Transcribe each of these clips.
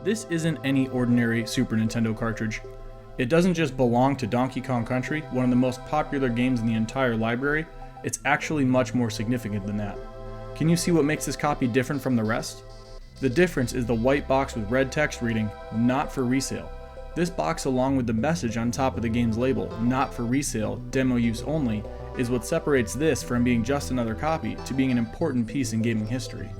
This isn't any ordinary Super Nintendo cartridge. It doesn't just belong to Donkey Kong Country, one of the most popular games in the entire library. It's actually much more significant than that. Can you see what makes this copy different from the rest? The difference is the white box with red text reading, Not For Resale. This box, along with the message on top of the game's label, Not For Resale, demo use only, is what separates this from being just another copy to being an important piece in gaming history.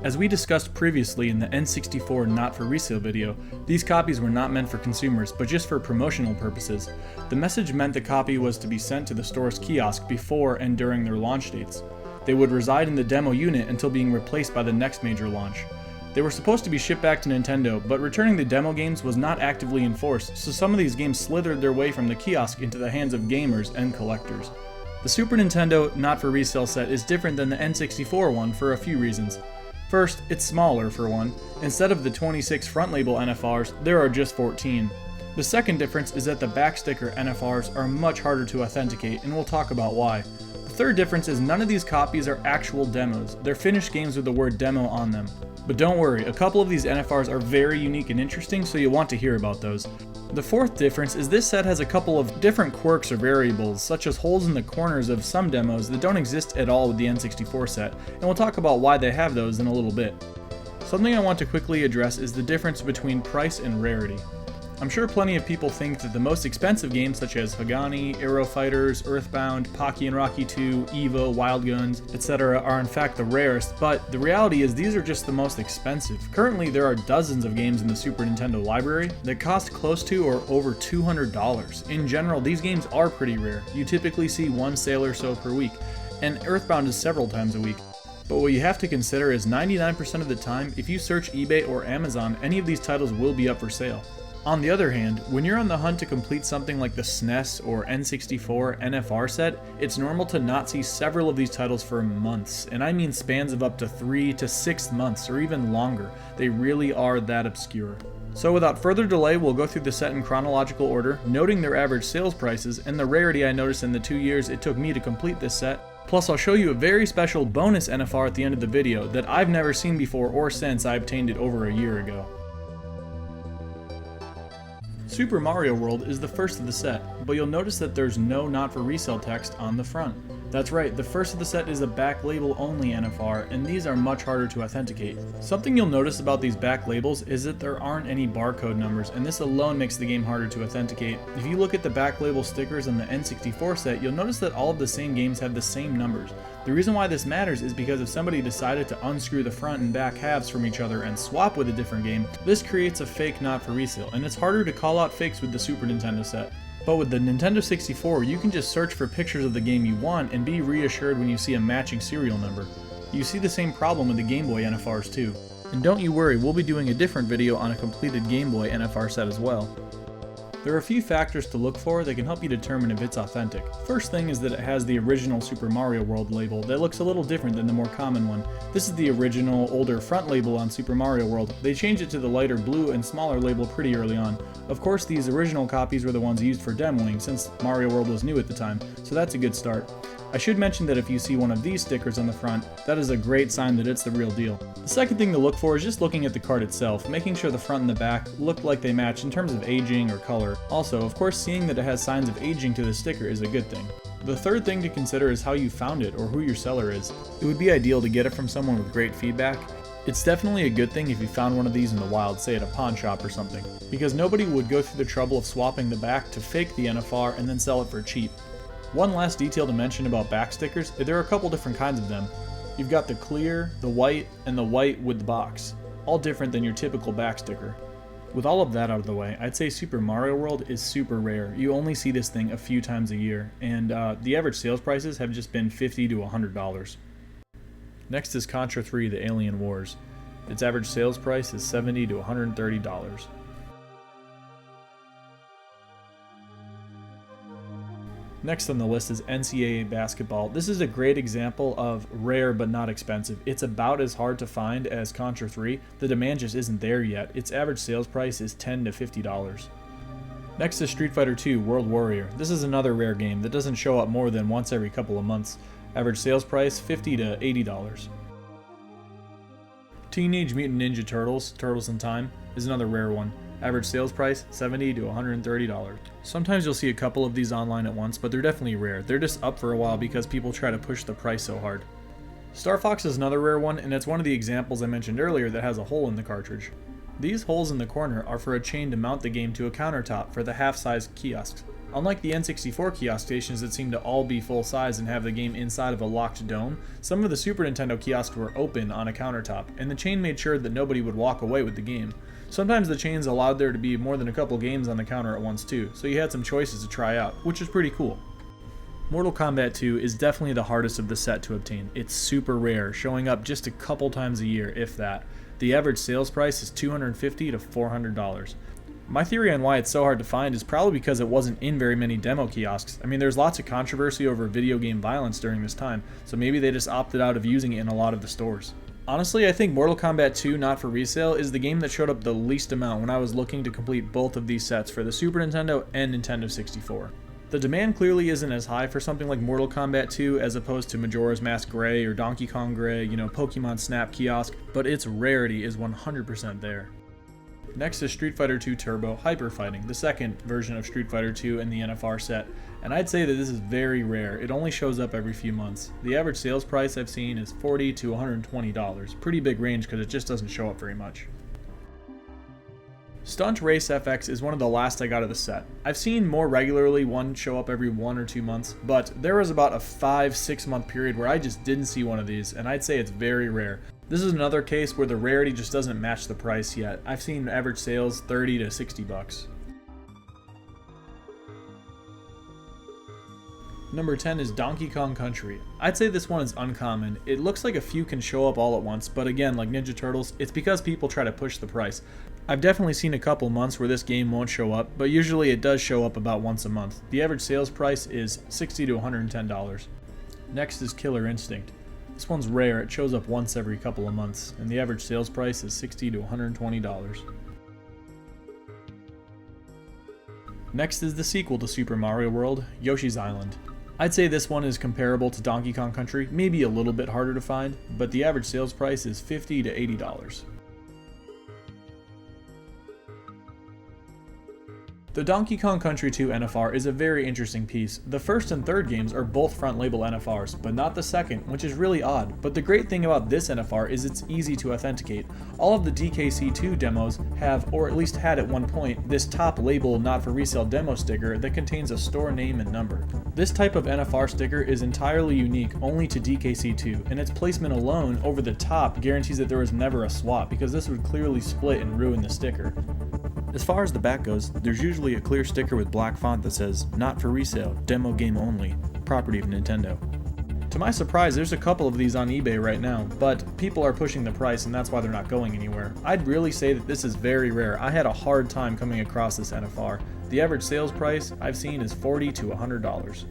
As we discussed previously in the N64 Not For Resale video, these copies were not meant for consumers, but just for promotional purposes. The message meant the copy was to be sent to the store's kiosk before and during their launch dates. They would reside in the demo unit until being replaced by the next major launch. They were supposed to be shipped back to Nintendo, but returning the demo games was not actively enforced, so some of these games slithered their way from the kiosk into the hands of gamers and collectors. The Super Nintendo Not For Resale set is different than the N64 one for a few reasons. First, it's smaller for one. Instead of the 26 front label NFRs, there are just 14. The second difference is that the back sticker NFRs are much harder to authenticate, and we'll talk about why. The third difference is none of these copies are actual demos. They're finished games with the word demo on them. But don't worry, a couple of these NFRs are very unique and interesting, so you'll want to hear about those. The fourth difference is this set has a couple of different quirks or variables, such as holes in the corners of some demos that don't exist at all with the N64 set, and we'll talk about why they have those in a little bit. Something I want to quickly address is the difference between price and rarity. I'm sure plenty of people think that the most expensive games such as Hagani, Aero Fighters, Earthbound, Pocky and Rocky 2, Evo, Wild Guns, etc. are in fact the rarest, but the reality is these are just the most expensive. Currently there are dozens of games in the Super Nintendo library that cost close to or over $200. In general, these games are pretty rare. You typically see one sale or so per week, and Earthbound is several times a week. But what you have to consider is 99% of the time, if you search eBay or Amazon, any of these titles will be up for sale. On the other hand, when you're on the hunt to complete something like the SNES or N64 NFR set, it's normal to not see several of these titles for months, and I mean spans of up to 3 to 6 months or even longer. They really are that obscure. So without further delay, we'll go through the set in chronological order, noting their average sales prices and the rarity I noticed in the 2 years it took me to complete this set. Plus, I'll show you a very special bonus NFR at the end of the video that I've never seen before or since I obtained it over a year ago. Super Mario World is the first of the set, but you'll notice that there's no Not For Resale text on the front. That's right, the first of the set is a back label only NFR, and these are much harder to authenticate. Something you'll notice about these back labels is that there aren't any barcode numbers, and this alone makes the game harder to authenticate. If you look at the back label stickers on the N64 set, you'll notice that all of the same games have the same numbers. The reason why this matters is because if somebody decided to unscrew the front and back halves from each other and swap with a different game, this creates a fake Not For Resale, and it's harder to call out fakes with the Super Nintendo set. But with the Nintendo 64, you can just search for pictures of the game you want and be reassured when you see a matching serial number. You see the same problem with the Game Boy NFRs too. And don't you worry, we'll be doing a different video on a completed Game Boy NFR set as well. There are a few factors to look for that can help you determine if it's authentic. First thing is that it has the original Super Mario World label that looks a little different than the more common one. This is the original, older front label on Super Mario World. They changed it to the lighter blue and smaller label pretty early on. Of course, these original copies were the ones used for demoing since Mario World was new at the time, so that's a good start. I should mention that if you see one of these stickers on the front, that is a great sign that it's the real deal. The second thing to look for is just looking at the card itself, making sure the front and the back look like they match in terms of aging or color. Also, of course, seeing that it has signs of aging to the sticker is a good thing. The third thing to consider is how you found it or who your seller is. It would be ideal to get it from someone with great feedback. It's definitely a good thing if you found one of these in the wild, say at a pawn shop or something, because nobody would go through the trouble of swapping the back to fake the NFR and then sell it for cheap. One last detail to mention about back stickers, there are a couple different kinds of them. You've got the clear, the white, and the white with the box, all different than your typical back sticker. With all of that out of the way, I'd say Super Mario World is super rare. You only see this thing a few times a year, and the average sales prices have just been $50 to $100. Next is Contra 3: The Alien Wars. Its average sales price is $70 to $130. Next on the list is NCAA basketball. This is a great example of rare but not expensive. It's about as hard to find as Contra 3. The demand just isn't there yet. Its average sales price is $10 to $50. Next is Street Fighter 2: World Warrior. This is another rare game that doesn't show up more than once every couple of months. Average sales price $50 to $80. Teenage Mutant Ninja Turtles, Turtles in Time, is another rare one. Average sales price, $70 to $130. Sometimes you'll see a couple of these online at once, but they're definitely rare. They're just up for a while because people try to push the price so hard. Star Fox is another rare one, and it's one of the examples I mentioned earlier that has a hole in the cartridge. These holes in the corner are for a chain to mount the game to a countertop for the half-size kiosks. Unlike the N64 kiosk stations that seem to all be full size and have the game inside of a locked dome, some of the Super Nintendo kiosks were open on a countertop, and the chain made sure that nobody would walk away with the game. Sometimes the chains allowed there to be more than a couple games on the counter at once too, so you had some choices to try out, which is pretty cool. Mortal Kombat 2 is definitely the hardest of the set to obtain. It's super rare, showing up just a couple times a year, if that. The average sales price is $250 to $400. My theory on why it's so hard to find is probably because it wasn't in very many demo kiosks. I mean, there's lots of controversy over video game violence during this time, so maybe they just opted out of using it in a lot of the stores. Honestly, I think Mortal Kombat 2 Not For Resale is the game that showed up the least amount when I was looking to complete both of these sets for the Super Nintendo and Nintendo 64. The demand clearly isn't as high for something like Mortal Kombat 2 as opposed to Majora's Mask Gray or Donkey Kong Gray, Pokemon Snap Kiosk, but its rarity is 100% there. Next is Street Fighter 2 Turbo Hyper Fighting, the second version of Street Fighter 2 in the NFR set, and I'd say that this is very rare. It only shows up every few months. The average sales price I've seen is $40 to $120, pretty big range because it just doesn't show up very much. Stunt Race FX is one of the last I got of the set. I've seen more regularly one show up every 1 or 2 months, but there was about a 5-6 month period where I just didn't see one of these, and I'd say it's very rare. This is another case where the rarity just doesn't match the price yet. I've seen average sales $30 to $60. Number 10 is Donkey Kong Country. I'd say this one is uncommon. It looks like a few can show up all at once, but again, like Ninja Turtles, it's because people try to push the price. I've definitely seen a couple months where this game won't show up, but usually it does show up about once a month. The average sales price is $60 to $110. Next is Killer Instinct. This one's rare, it shows up once every couple of months, and the average sales price is $60 to $120. Next is the sequel to Super Mario World, Yoshi's Island. I'd say this one is comparable to Donkey Kong Country, maybe a little bit harder to find, but the average sales price is $50 to $80. The Donkey Kong Country 2 NFR is a very interesting piece. The first and third games are both front label NFRs, but not the second, which is really odd. But the great thing about this NFR is it's easy to authenticate. All of the DKC2 demos have, or at least had at one point, this top label Not For Resale demo sticker that contains a store name and number. This type of NFR sticker is entirely unique only to DKC2, and its placement alone over the top guarantees that there was never a swap, because this would clearly split and ruin the sticker. As far as the back goes, there's usually a clear sticker with black font that says, Not For Resale, demo game only, property of Nintendo. To my surprise, there's a couple of these on eBay right now, but people are pushing the price and that's why they're not going anywhere. I'd really say that this is very rare. I had a hard time coming across this NFR. The average sales price I've seen is $40 to $100.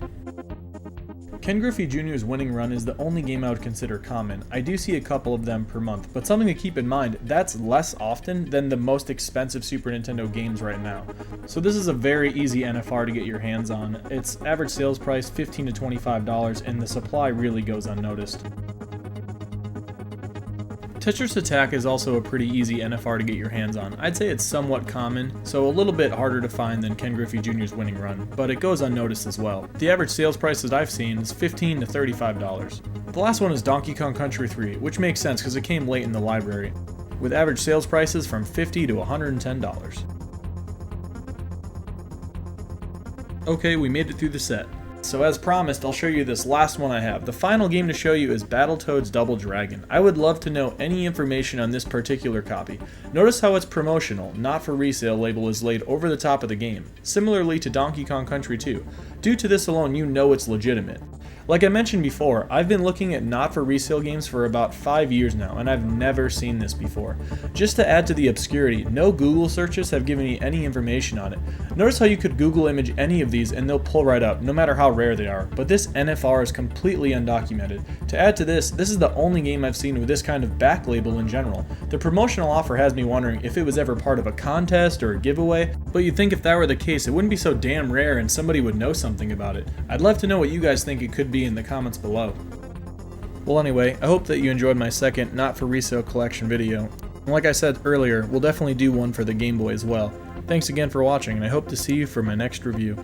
Ken Griffey Jr.'s Winning Run is the only game I would consider common. I do see a couple of them per month, but something to keep in mind, that's less often than the most expensive Super Nintendo games right now. So this is a very easy NFR to get your hands on. Its average sales price $15 to $25, and the supply really goes unnoticed. Tetris Attack is also a pretty easy NFR to get your hands on. I'd say it's somewhat common, so a little bit harder to find than Ken Griffey Jr.'s Winning Run, but it goes unnoticed as well. The average sales price that I've seen is $15 to $35. The last one is Donkey Kong Country 3, which makes sense because it came late in the library, with average sales prices from $50 to $110. Okay, we made it through the set. So as promised, I'll show you this last one I have. The final game to show you is Battletoads Double Dragon. I would love to know any information on this particular copy. Notice how its promotional, Not For Resale label is laid over the top of the game, similarly to Donkey Kong Country 2. Due to this alone, you know it's legitimate. Like I mentioned before, I've been looking at Not For Resale games for about 5 years now, and I've never seen this before. Just to add to the obscurity, no Google searches have given me any information on it. Notice how you could Google image any of these and they'll pull right up, no matter how rare they are, but this NFR is completely undocumented. To add to this is the only game I've seen with this kind of back label in general. The promotional offer has me wondering if it was ever part of a contest or a giveaway, but you'd think if that were the case, it wouldn't be so damn rare and somebody would know something about it. I'd love to know what you guys think it could be in the comments below. Well anyway, I hope that you enjoyed my second Not For Resale collection video. And like I said earlier, we'll definitely do one for the Game Boy as well. Thanks again for watching, and I hope to see you for my next review.